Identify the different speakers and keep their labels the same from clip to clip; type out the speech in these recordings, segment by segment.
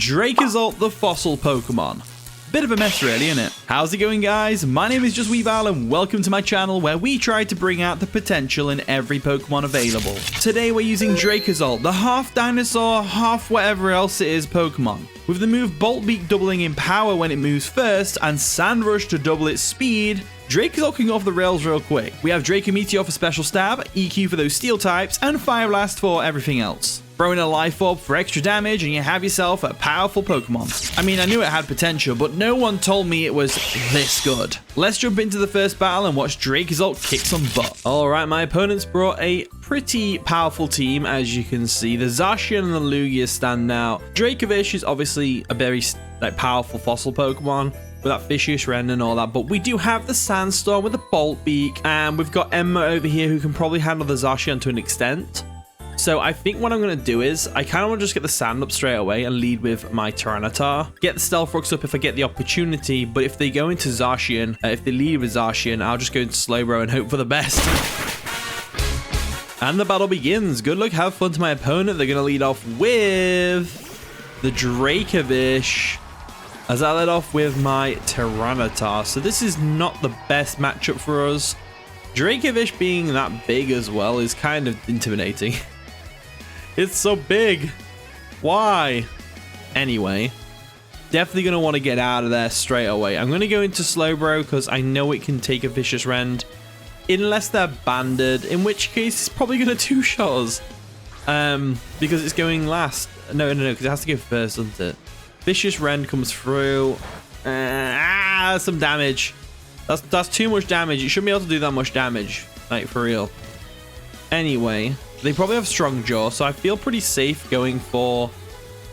Speaker 1: Dracozolt the fossil Pokemon. Bit of a mess really, isn't it? How's it going, guys? My name is Just Weavile and welcome to my channel where we try to bring out the potential in every Pokemon available. Today we're using Dracozolt, the half dinosaur, half whatever else it is Pokemon. With the move Bolt Beak doubling in power when it moves first and Sand Rush to double its speed, Dracozolt can go off the rails real quick. We have Draco Meteor for special stab, EQ for those steel types, and Fire Blast for everything else. Throw in a Life Orb for extra damage and you have yourself a powerful Pokemon. I mean, I knew it had potential, but no one told me it was this good. Let's jump into the first battle and watch Dracozolt kick some butt. Alright, my opponents brought a pretty powerful team, as you can see. The Zacian and the Lugia stand out. Dracovish is obviously a very powerful fossil Pokemon with that Fishious Rend and all that, but we do have the Sandstorm with the Bolt Beak, and we've got Emma over here who can probably handle the Zacian to an extent. So I think what I'm going to do is I kind of want to just get the Sand up straight away and lead with my Tyranitar. Get the Stealth Rocks up if I get the opportunity, but if they go into Zacian, if they lead with Zacian, I'll just go into Slowbro and hope for the best. And the battle begins. Good luck, have fun to my opponent. They're going to lead off with the Dracovish, as I led off with my Tyranitar. So this is not the best matchup for us. Dracovish being that big as well is kind of intimidating. It's so big. Why? Anyway, definitely going to want to get out of there straight away. I'm going to go into Slowbro because I know it can take a Vicious Rend. Unless they're banded, in which case it's probably going to two-shot us. Because it's going last. No, because it has to go first, doesn't it? Vicious Rend comes through. Some damage. That's too much damage. It shouldn't be able to do that much damage. Like, for real. Anyway, they probably have Strong Jaw, so I feel pretty safe going for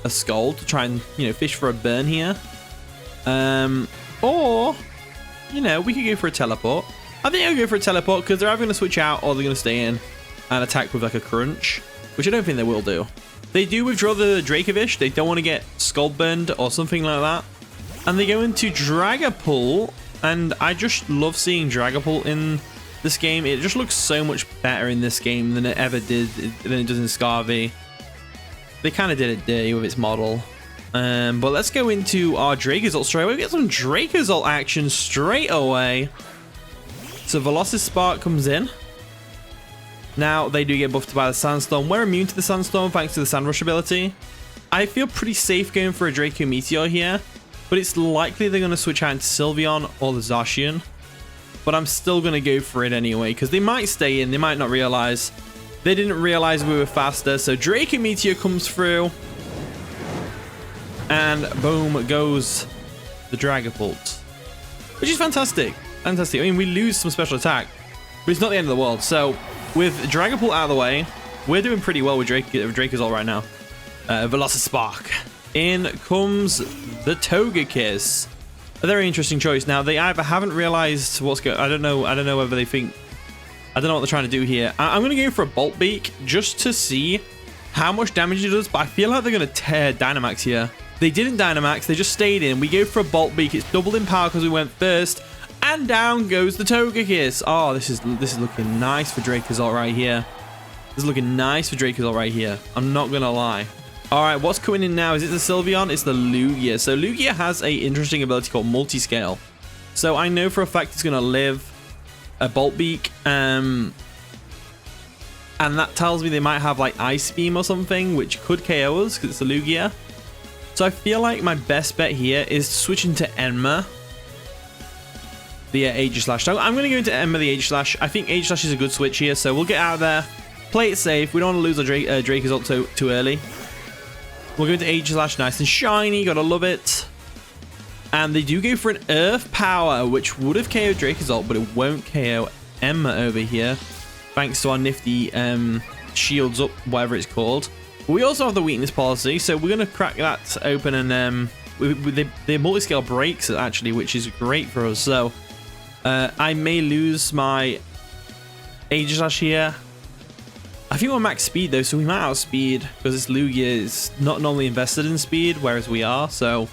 Speaker 1: a Scald to try and, fish for a burn here. Or, we could go for a Teleport. I think I'll go for a Teleport because they're either going to switch out or they're going to stay in and attack with like a Crunch, which I don't think they will do. They do withdraw the Dracovish. They don't want to get Scald burned or something like that. And they go into Dragapult. And I just love seeing Dragapult in this game. It just looks so much better in this game than it ever did, than it does in Scarvy. They kind of did it dirty with its model. But let's go into our Dracozolt straight away. We get some Dracozolt action straight away. So Velocity comes in. Now they do get buffed by the Sandstorm. We're immune to the Sandstorm thanks to the Sand Rush ability. I feel pretty safe going for a Draco Meteor here. But it's likely they're going to switch out into Sylveon or the Zacian. But I'm still going to go for it anyway, because they might stay in. They might not realize. They didn't realize we were faster. So Draco Meteor comes through. And boom goes the Dragapult. Which is fantastic. Fantastic. I mean, we lose some special attack. But it's not the end of the world. So with Dragapult out of the way, we're doing pretty well with Dracozolt right now. Velocity. In comes the Togekiss. A very interesting choice. Now they either haven't realized what's going. I don't know whether they think. I don't know what they're trying to do here. I'm going to go for a Bolt Beak just to see how much damage it does. But I feel like they're going to tear Dynamax here. They didn't Dynamax. They just stayed in. We go for a Bolt Beak. It's doubled in power because we went first. And down goes the Togekiss. Oh, this is looking nice for Dracozolt right here. This is looking nice for Dracozolt right here. I'm not going to lie. All right, what's coming in now? Is it the Sylveon? It's the Lugia. So Lugia has a interesting ability called Multiscale. So I know for a fact it's going to live a Bolt Beak. And that tells me they might have like Ice Beam or something, which could KO us because it's a Lugia. So I feel like my best bet here is switching to Enma. The Aegislash. So I'm going to go into Enma the Aegislash. I think Aegislash is a good switch here. So we'll get out of there. Play it safe. We don't want to lose our Dracozolt too early. We'll go into Aegislash, nice and shiny, gotta love it. And they do go for an Earth Power, which would have KO'd Dracozolt, but it won't KO Emma over here, thanks to our nifty Shields Up, whatever it's called. But we also have the Weakness Policy, so we're gonna crack that open, and the Multiscale breaks it actually, which is great for us. So I may lose my Aegislash here. I think we're max speed though, so we might outspeed because this Lugia is not normally invested in speed, whereas we are. So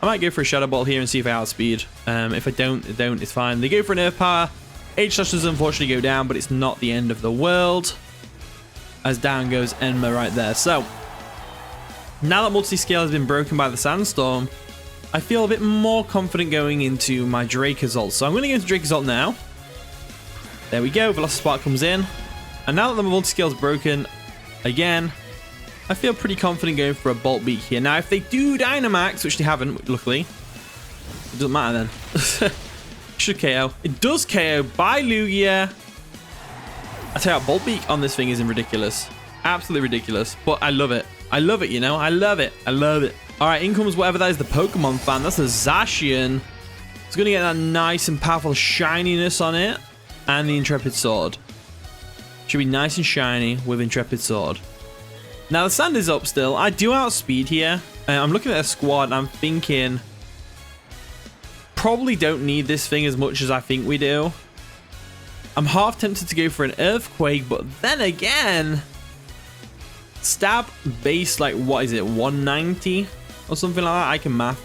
Speaker 1: I might go for a Shadow Ball here and see if I outspeed. If I don't, it's fine. They go for an Earth Power. Aegislash does unfortunately go down, but it's not the end of the world. As down goes Enma right there. So Now that multi-scale has been broken by the Sandstorm, I feel a bit more confident going into my Dracozolt. So I'm going to go into Dracozolt now. There we go. Velocity comes in. And now that the multi-scale is broken, again, I feel pretty confident going for a Bolt Beak here. Now, if they do Dynamax, which they haven't, luckily, it doesn't matter then. Should KO. It does KO by Lugia. I tell you what, Bolt Beak on this thing isn't ridiculous. Absolutely ridiculous. But I love it. I love it, you know? I love it. I love it. All right, in comes whatever that is, the Pokemon fan. That's a Zacian. It's going to get that nice and powerful shininess on it. And the Intrepid Sword. Should be nice and shiny with Intrepid Sword. Now, the sand is up still. I do outspeed here. I'm looking at a squad and I'm thinking... probably don't need this thing as much as I think we do. I'm half tempted to go for an Earthquake, but then again... stab base, like, what is it? 190? Or something like that? I can math.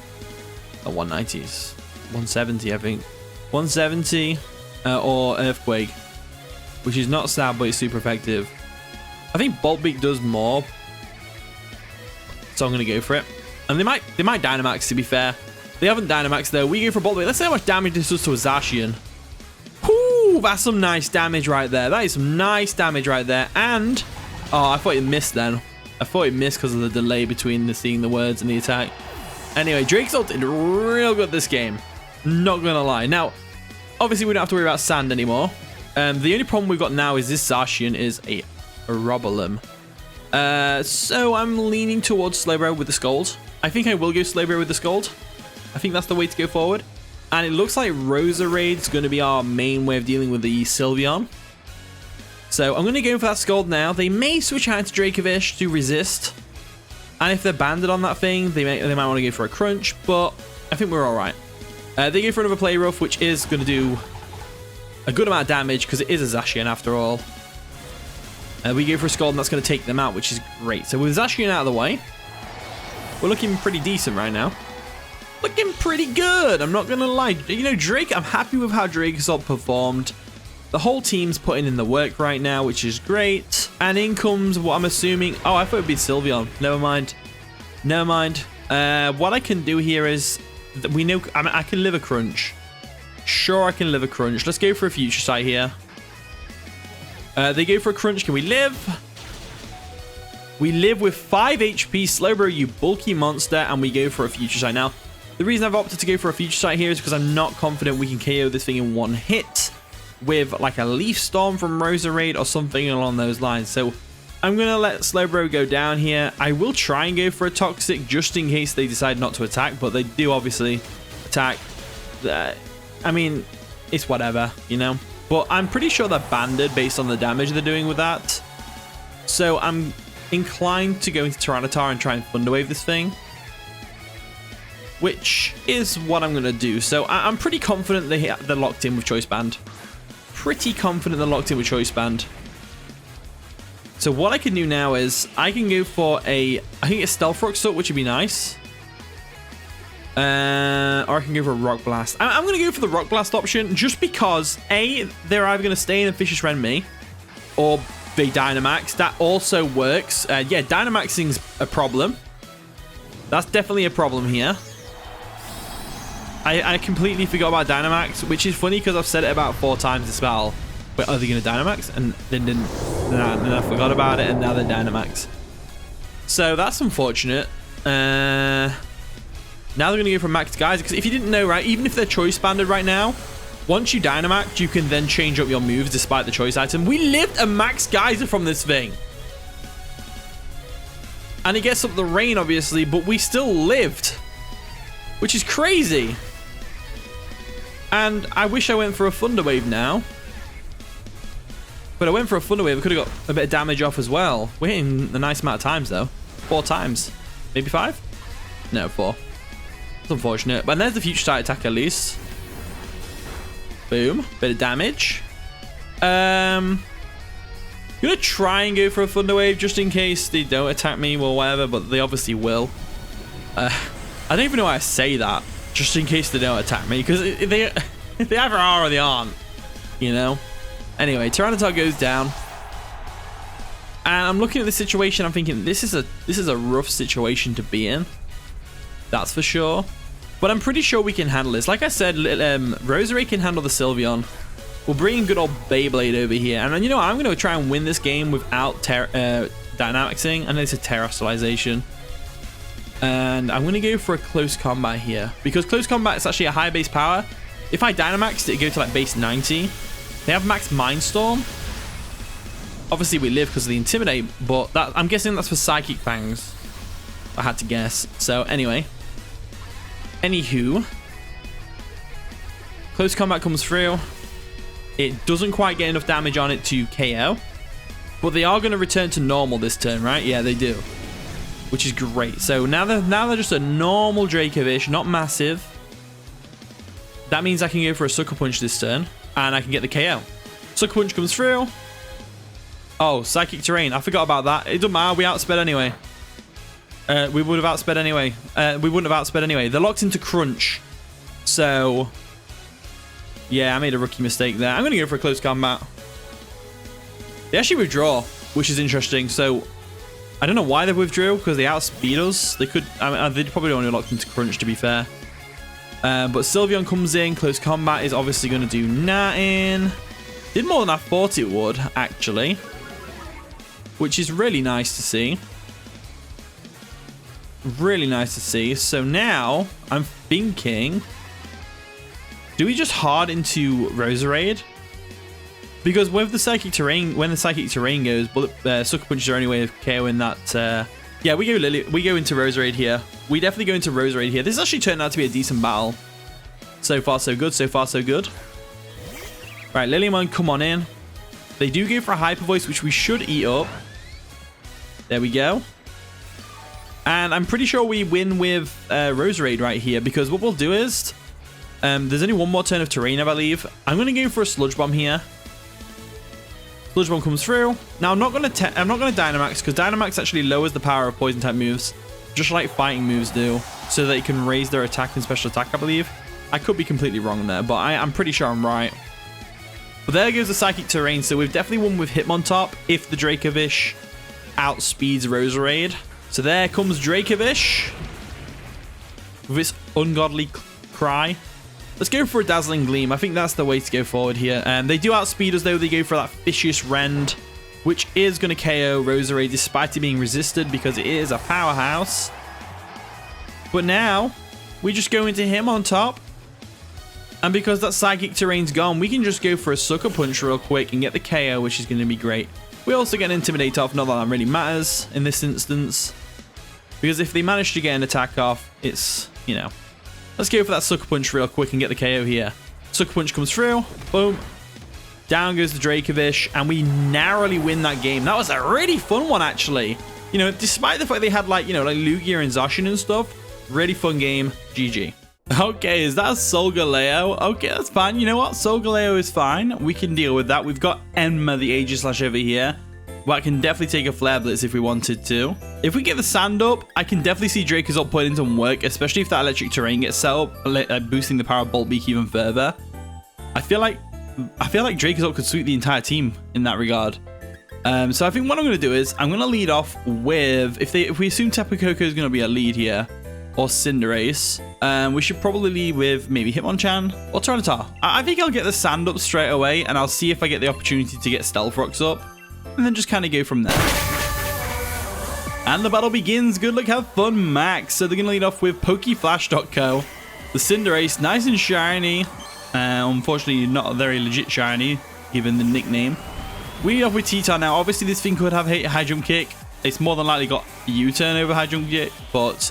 Speaker 1: Oh, 190s. 170, I think. 170 or Earthquake. Which is not stab, but it's super effective. I think Bolt Beak does more. So I'm going to go for it. And they might Dynamax, to be fair. They haven't Dynamax, though. We go for Bolt Beak. Let's see how much damage this does to a Zacian. Whoo! That's some nice damage right there. That is some nice damage right there. And... oh, I thought it missed then. I thought it missed because of the delay between seeing the words and the attack. Anyway, Dracozolt did real good this game. Not going to lie. Now, obviously, we don't have to worry about sand anymore. The only problem we've got now is this Zacian is a Robolum. So I'm leaning towards Slowbro with the Scald. I think I will go Slowbro with the Scald. I think that's the way to go forward. And it looks like Roserade's going to be our main way of dealing with the Sylveon. So I'm going to go for that Scald now. They may switch out to Dracovish to resist. And if they're banded on that thing, they might want to go for a Crunch. But I think we're all right. They go for another Play Rough, which is going to do a good amount of damage because it is a Zacian after all. We go for a Scald and that's going to take them out, which is great. So with Zacian out of the way, we're looking pretty decent right now. Looking pretty good, I'm not going to lie. You know, Drake, I'm happy with how Dracozolt performed. The whole team's putting in the work right now, which is great. And in comes what I'm assuming... oh, I thought it'd be Sylveon. Never mind. Never mind. What I can do here is... we know... I can live a Crunch. Sure, I can live a Crunch. Let's go for a Future Sight here. They go for a Crunch. Can we live? We live with 5 HP. Slowbro, you bulky monster. And we go for a Future Sight. Now, the reason I've opted to go for a Future Sight here is because I'm not confident we can KO this thing in one hit with like a Leaf Storm from Roserade or something along those lines. So I'm going to let Slowbro go down here. I will try and go for a Toxic just in case they decide not to attack, but they do obviously attack. I mean, it's whatever, you know. But I'm pretty sure they're banded based on the damage they're doing with that. So I'm inclined to go into Tyranitar and try and Thunder Wave this thing, which is what I'm going to do. So I'm pretty confident they're locked in with Choice Band. Pretty confident they're locked in with Choice Band. So what I can do now is I can go for I think a Stealth Rock Salt, which would be nice. Or I can go for a Rock Blast. I'm going to go for the Rock Blast option just because, A, they're either going to stay in and Vicious Rend me, or they Dynamax. That also works. Yeah, Dynamaxing's a problem. That's definitely a problem here. I completely forgot about Dynamax, which is funny because I've said it about 4 times this battle. Wait, are they going to Dynamax? And then didn't. Then I forgot about it, and now they're Dynamax. So that's unfortunate. Now they're going to go for Max Geyser, because if you didn't know, right, even if they're Choice Banded right now, once you Dynamax, you can then change up your moves despite the Choice item. We lived a Max Geyser from this thing. And it gets up the rain, obviously, but we still lived, which is crazy. And I wish I went for a Thunder Wave now. But I went for a Thunder Wave. I could have got a bit of damage off as well. We're hitting a nice amount of times, though. 4 times. Maybe 5? No, 4. It's unfortunate. But there's the Future Sight attack at least. Boom. Bit of damage. I'm going to try and go for a Thunder Wave just in case they don't attack me or whatever, but they obviously will. I don't even know why I say that. Just in case they don't attack me, because they either are or they aren't, you know? Anyway, Tyranitar goes down. And I'm looking at the situation, I'm thinking this is a rough situation to be in. That's for sure. But I'm pretty sure we can handle this. Like I said, Roserade can handle the Sylveon. We'll bring in good old Beyblade over here. And then, you know what? I'm going to try and win this game without Dynamaxing. I know it's a Terastallization. And I'm going to go for a close combat here. Because close combat is actually a high base power. If I Dynamaxed, it'd go to like base 90. They have max Mindstorm. Obviously, we live because of the Intimidate. But I'm guessing that's for Psychic Fangs. I had to guess. So, anyway. Anywho. Close combat comes through. It doesn't quite get enough damage on it to KO. But they are going to return to normal this turn, right? Yeah, they do. Which is great. So now they're just a normal Dracovish, not massive. That means I can go for a Sucker Punch this turn. And I can get the KO. Sucker Punch comes through. Oh, Psychic Terrain. I forgot about that. It doesn't matter. We outsped anyway. We would have outsped anyway. We wouldn't have outsped anyway. They're locked into Crunch. So... yeah, I made a rookie mistake there. I'm going to go for a close combat. They actually withdraw, which is interesting. So, I don't know why they withdrew, because they outspeed us. They could... I mean, they probably only locked into Crunch, to be fair. But Sylveon comes in. Close combat is obviously going to do nothing. Did more than I thought it would, actually. Which is really nice to see. Really nice to see. So now, I'm thinking... do we just hard into Roserade? Because with the Psychic Terrain, when the Psychic Terrain goes, Sucker Punch is the only way of KOing that. Yeah, we go into Roserade here. We definitely go into Roserade here. This actually turned out to be a decent battle. So far, so good. So far, so good. Right, Lilymon, come on in. They do go for a Hyper Voice, which we should eat up. There we go. And I'm pretty sure we win with Roserade right here, because what we'll do is... there's only one more turn of terrain, I believe. I'm going to go for a Sludge Bomb here. Sludge Bomb comes through. Now, I'm not going to Dynamax, because Dynamax actually lowers the power of Poison-type moves, just like fighting moves do, so that it can raise their attack and special attack, I believe. I could be completely wrong there, but I'm pretty sure I'm right. But there goes the Psychic Terrain, so we've definitely won with Hitmontop if the Dracovish outspeeds Roserade. So there comes Dracovish with its ungodly cry. Let's go for a Dazzling Gleam. I think that's the way to go forward here. They do outspeed us, though. They go for that Vicious Rend, which is going to KO Roserade despite it being resisted because it is a powerhouse. But now, we just go into him on top. And because that Psychic Terrain's gone, we can just go for a Sucker Punch real quick and get the KO, which is going to be great. We also get an Intimidate off, not that that really matters in this instance. Because if they manage to get an attack off, it's, you know... let's go for that Sucker Punch real quick and get the KO here. Sucker Punch comes through. Boom. Down goes the Dracovish. And we narrowly win that game. That was a really fun one, actually. You know, despite the fact they had, like, you know, like Lugia and Zacian and stuff. Really fun game. GG. Okay, is that Solgaleo? Okay, that's fine. You know what? Solgaleo is fine. We can deal with that. We've got Enma the Aegislash over here. Well, I can definitely take a Flare Blitz if we wanted to. If we get the Sand up, I can definitely see Dracozolt putting in some work, especially if that Electric Terrain gets set up, boosting the power of Bolt Beak even further. I feel like Dracozolt could sweep the entire team in that regard. So I think what I'm going to do is I'm going to lead off with if we assume Tapu Koko is going to be a lead here, or Cinderace, we should probably lead with maybe Hitmonchan or Tyranitar. I think I'll get the Sand up straight away, and I'll see if I get the opportunity to get Stealth Rocks up. And then just kind of go from there. And the battle begins. Good luck, have fun, Max. So they're going to lead off with PokeFlash.co. The Cinderace, nice and shiny. Unfortunately, not very legit shiny, given the nickname. We lead off with T-Tar now. Obviously, this thing could have High Jump Kick. It's more than likely got a U-turn over High Jump Kick. But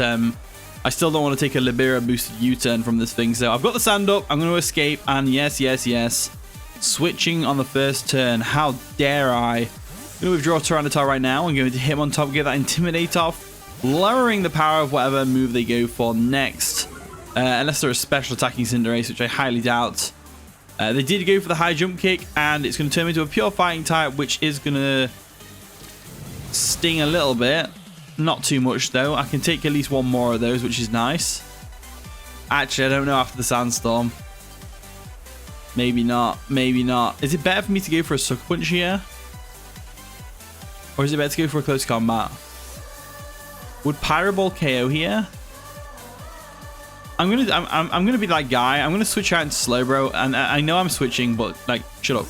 Speaker 1: I still don't want to take a Libera boosted U-turn from this thing. So I've got the Sand up. I'm going to escape. And yes, yes, yes. Switching on the first turn. How dare I? I'm going to withdraw Tyranitar right now. I'm going to hit him on top, get that Intimidate off, lowering the power of whatever move they go for next. Unless they're a special attacking Cinderace, which I highly doubt. They did go for the High Jump Kick, and it's going to turn me into a pure Fighting type, which is going to sting a little bit. Not too much, though. I can take at least one more of those, which is nice. Actually, I don't know after the Sandstorm. Maybe not. Maybe not. Is it better for me to go for a Sucker Punch here? Or is it better to go for a close combat? Would Pyro Ball KO here? I'm gonna be that guy. I'm gonna switch out into Slowbro, and I know I'm switching, but like, shut up.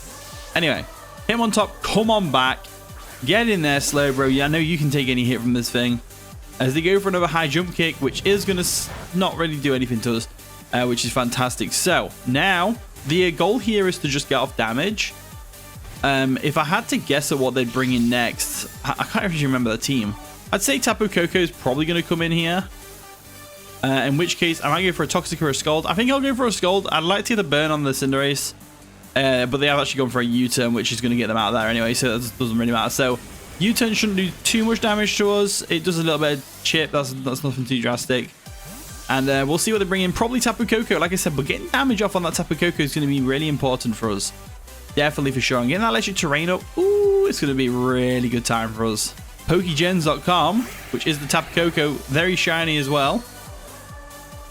Speaker 1: Anyway, hit him on top. Come on back. Get in there, Slowbro. Yeah, I know you can take any hit from this thing. As they go for another high jump kick, which is gonna not really do anything to us, which is fantastic. So now the goal here is to just get off damage. If I had to guess at what they'd bring in next, I can't really remember the team. I'd say Tapu Koko is probably going to come in here. In which case, I might go for a Toxic or a Scald. I think I'll go for a Scald. I'd like to get the burn on the Cinderace. But they have actually gone for a U-turn, which is going to get them out of there anyway, so that doesn't really matter. So U-turn shouldn't do too much damage to us. It does a little bit of chip. That's nothing too drastic. And we'll see what they bring in. Probably Tapu Koko, like I said, but getting damage off on that Tapu Koko is going to be really important for us. Definitely for sure. And getting that electric terrain up, ooh, it's going to be a really good time for us. Pokegens.com, which is the Tapu Koko, very shiny as well.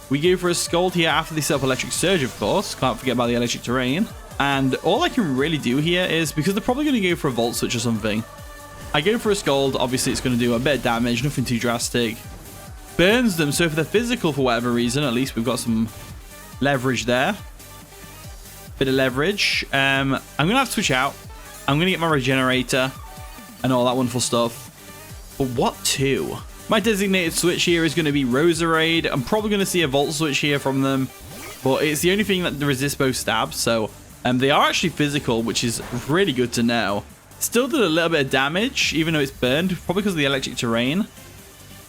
Speaker 1: We go for a Scald here after the self-electric surge, of course. Can't forget about the electric terrain. And all I can really do here is, because they're probably going to go for a Volt Switch or something, I go for a Scald. Obviously, it's going to do a bit of damage, nothing too drastic. Burns them, so if they're physical for whatever reason, at least we've got some leverage there. Bit of leverage. I'm going to have to switch out. I'm going to get my Regenerator and all that wonderful stuff. But what to? My designated switch here is going to be Roserade. I'm probably going to see a Volt Switch here from them. But it's the only thing that resists both stabs. So they are actually physical, which is really good to know. Still did a little bit of damage, even though it's burned. Probably because of the electric terrain.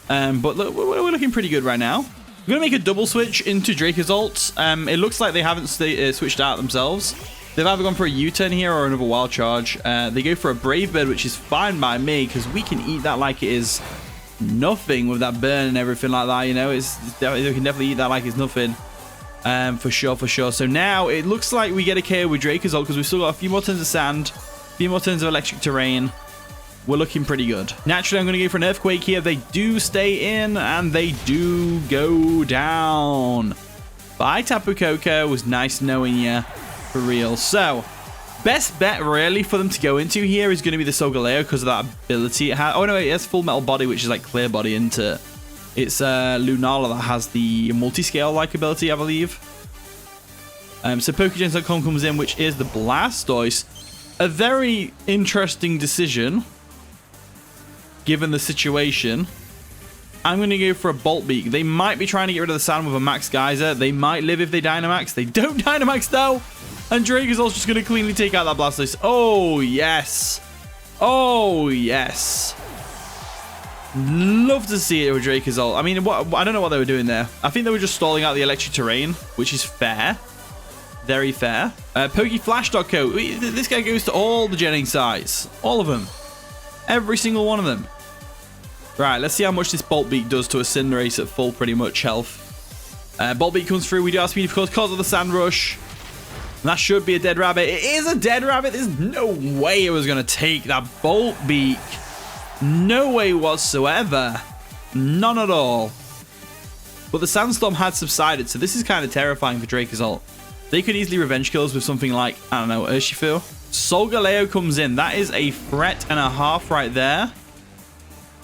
Speaker 1: But look, we're looking pretty good right now. I'm going to make a double switch into Dracozolt. It looks like they haven't switched out themselves. They've either gone for a U-turn here or another Wild Charge. They go for a Brave Bird, which is fine by me, because we can eat that like it is nothing with that burn and everything like that. You know, they can definitely eat that like it's nothing. For sure, for sure. So now it looks like we get a KO with Dracozolt, because we've still got a few more turns of sand, a few more turns of electric terrain. We're looking pretty good. Naturally, I'm going to go for an Earthquake here. They do stay in, and they do go down. Bye, Tapu Koko. It was nice knowing you, for real. So, best bet, really, for them to go into here is going to be the Solgaleo, because of that ability it has. Oh, no, it has Full Metal Body, which is like Clear Body, isn't it? It's Lunala that has the multi-scale-like ability, I believe. So, Pokegens.com comes in, which is the Blastoise. A very interesting decision, given the situation. I'm going to go for a Bolt Beak. They might be trying to get rid of the sand with a Max Geyser. They might live if they Dynamax. They don't Dynamax, though. And Dracozolt just going to cleanly take out that Blastoise. Oh, yes. Oh, yes. Love to see it with Dracozolt. I mean, I don't know what they were doing there. I think they were just stalling out the electric terrain, which is fair. Very fair. Pokeflash.co. This guy goes to all the Gen sites. All of them. Every single one of them. Right, let's see how much this Bolt Beak does to a Cinderace at full pretty much health. Bolt Beak comes through. We do have speed, of course, because of the Sand Rush. And that should be a dead rabbit. It is a dead rabbit. There's no way it was going to take that Bolt Beak. No way whatsoever. None at all. But the Sandstorm had subsided, so this is kind of terrifying for Dracozolt. They could easily revenge kills with something like, I don't know, Urshifu. Solgaleo comes in. That is a threat and a half right there.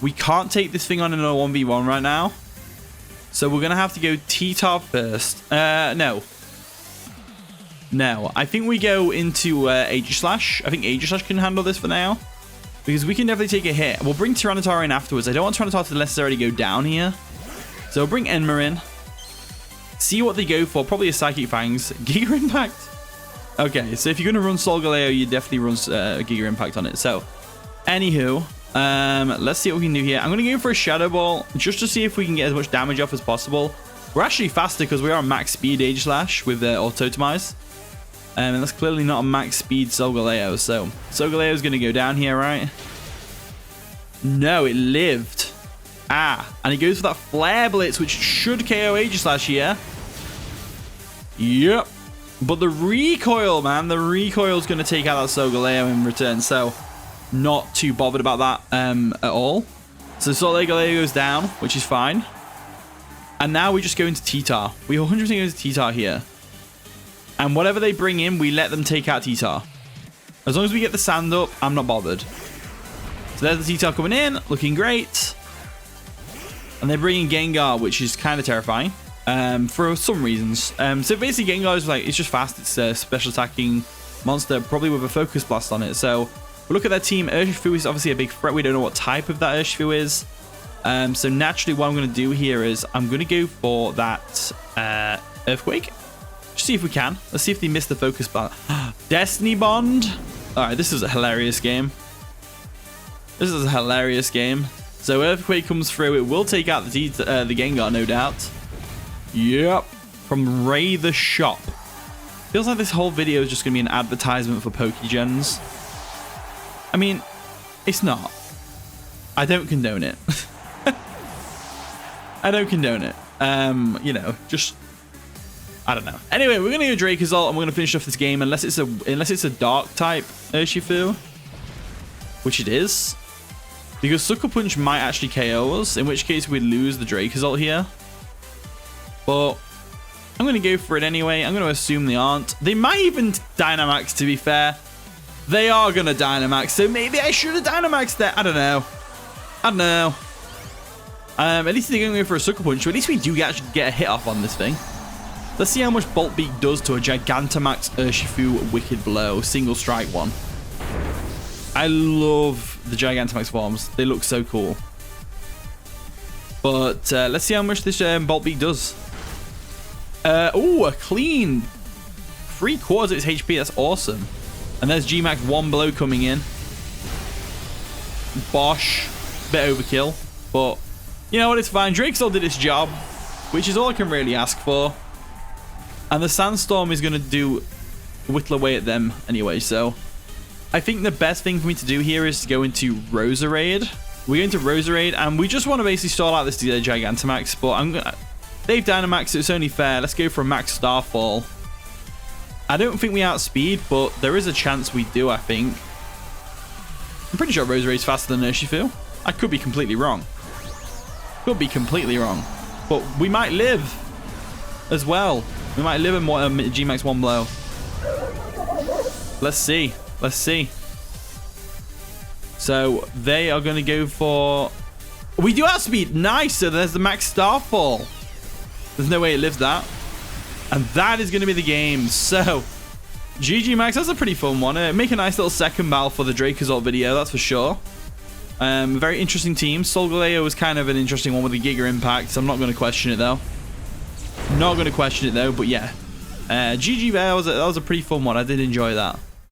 Speaker 1: We can't take this thing on in a 1v1 right now. So we're going to have to go T-Tar first. No. No. I think we go into Aegislash. I think Aegislash can handle this for now. Because we can definitely take a hit. We'll bring Tyranitar in afterwards. I don't want Tyranitar to necessarily go down here. So we'll bring Enma in. See what they go for. Probably a Psychic Fangs. Giga Impact. Okay, so if you're going to run Solgaleo, you definitely run Giga Impact on it. So, anywho, let's see what we can do here. I'm going to go for a Shadow Ball just to see if we can get as much damage off as possible. We're actually faster because we are max speed Aegislash with Autotomize. And that's clearly not a max speed Solgaleo. So, Solgaleo is going to go down here, right? No, it lived. Ah, and he goes for that Flare Blitz, which should KO Aegislash here. Yep. But the recoil, man, the recoil is going to take out that Solgaleo in return. So, not too bothered about that at all. So, Solgaleo goes down, which is fine. And now we just go into T-Tar. We 100% go into T-Tar here. And whatever they bring in, we let them take out T-Tar. As long as we get the sand up, I'm not bothered. So there's the T-Tail coming in, looking great. And they bring in Gengar, which is kind of terrifying for some reasons. So basically Gengar is like, it's just fast. It's a special attacking monster, probably with a Focus Blast on it. So we'll look at their team. Urshifu is obviously a big threat. We don't know what type of that Urshifu is. So naturally what I'm going to do here is I'm going to go for that Earthquake. Just see if we can. Let's see if they miss the Focus Blast. Destiny Bond. All right, this is a hilarious game. This is a hilarious game. So Earthquake comes through. It will take out the Gengar, no doubt. Yep. From Ray the Shop. Feels like this whole video is just going to be an advertisement for Pokegens. I mean, it's not. I don't condone it. I don't condone it. You know, just... I don't know. Anyway, we're going to go Dracozolt and we're going to finish off this game unless it's a dark type Urshifu, which it is. Because Sucker Punch might actually KO us, in which case we'd lose the Dracozolt here. But I'm going to go for it anyway. I'm going to assume they aren't. They might even Dynamax, to be fair. They are going to Dynamax, so maybe I should have Dynamaxed there. I don't know. I don't know. At least they're going to go for a Sucker Punch, so at least we do actually get a hit off on this thing. Let's see how much Bolt Beak does to a Gigantamax Urshifu Wicked Blow. Single strike one. I love the Gigantamax forms. They look so cool. But let's see how much this Bolt Beak does. Oh, a clean 3/4 of its HP. That's awesome. And there's G-Max 1 blow coming in. Bosh. Bit overkill. But you know what? It's fine. Dracozolt did its job, which is all I can really ask for. And the Sandstorm is going to whittle away at them anyway. So I think the best thing for me to do here is to go into Roserade. We're going to Roserade, and we just want to basically stall out this Gigantamax. But they've Dynamaxed, so it's only fair. Let's go for a Max Starfall. I don't think we outspeed, but there is a chance we do, I think. I'm pretty sure Roserade's faster than Urshifu. I could be completely wrong. Could be completely wrong. But we might live as well. We might live in G-Max 1 blow. Let's see. Let's see. So they are going to go for... We do outspeed. Nice. So there's the Max Starfall. There's no way it lives that. And that is going to be the game. So GG Max. That's a pretty fun one. Make a nice little second battle for the Dracozolt video. That's for sure. Very interesting team. Solgaleo was kind of an interesting one with the Giga Impact. So I'm not going to question it though. Not going to question it though. But yeah. GG there. That was a pretty fun one. I did enjoy that.